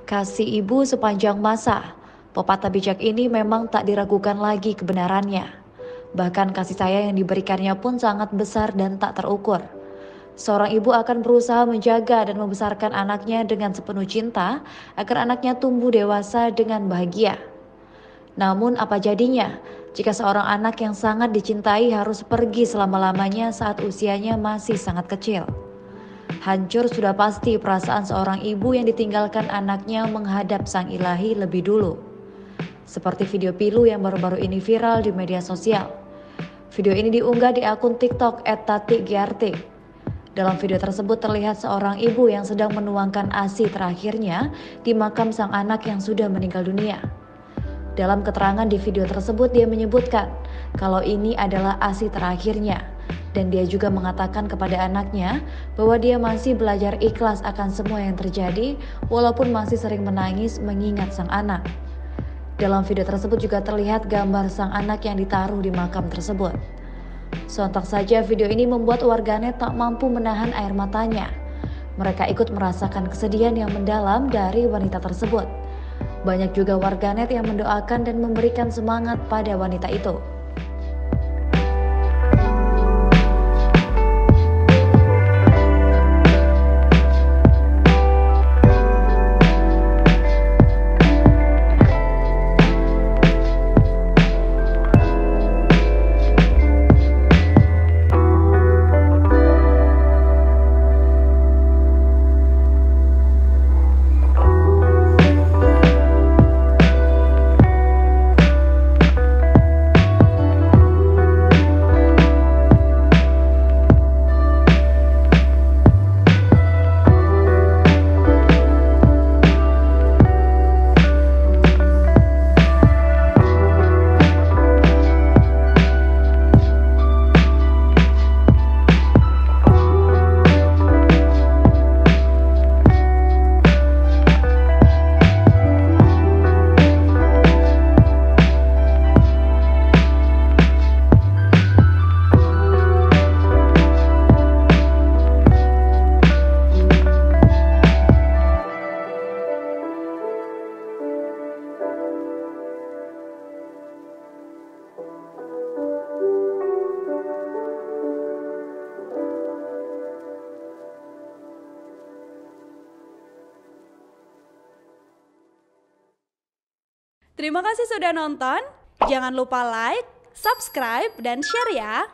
Kasih ibu sepanjang masa. Pepatah bijak ini memang tak diragukan lagi kebenarannya. Bahkan kasih sayang yang diberikannya pun sangat besar dan tak terukur. Seorang ibu akan berusaha menjaga dan membesarkan anaknya dengan sepenuh cinta agar anaknya tumbuh dewasa dengan bahagia. Namun apa jadinya jika seorang anak yang sangat dicintai harus pergi selama-lamanya saat usianya masih sangat kecil? Hancur sudah pasti perasaan seorang ibu yang ditinggalkan anaknya menghadap sang ilahi lebih dulu. Seperti video pilu yang baru-baru ini viral di media sosial. Video ini diunggah di akun TikTok @tatiGRT. Dalam video tersebut terlihat seorang ibu yang sedang menuangkan ASI terakhirnya di makam sang anak yang sudah meninggal dunia. Dalam keterangan di video tersebut dia menyebutkan kalau ini adalah ASI terakhirnya dan dia juga mengatakan kepada anaknya bahwa dia masih belajar ikhlas akan semua yang terjadi walaupun masih sering menangis mengingat sang anak. Dalam video tersebut juga terlihat gambar sang anak yang ditaruh di makam tersebut. Sontak saja video ini membuat warganet tak mampu menahan air matanya. Mereka ikut merasakan kesedihan yang mendalam dari wanita tersebut. Banyak juga warganet yang mendoakan dan memberikan semangat pada wanita itu. Terima kasih sudah nonton. Jangan lupa like, subscribe, dan share ya.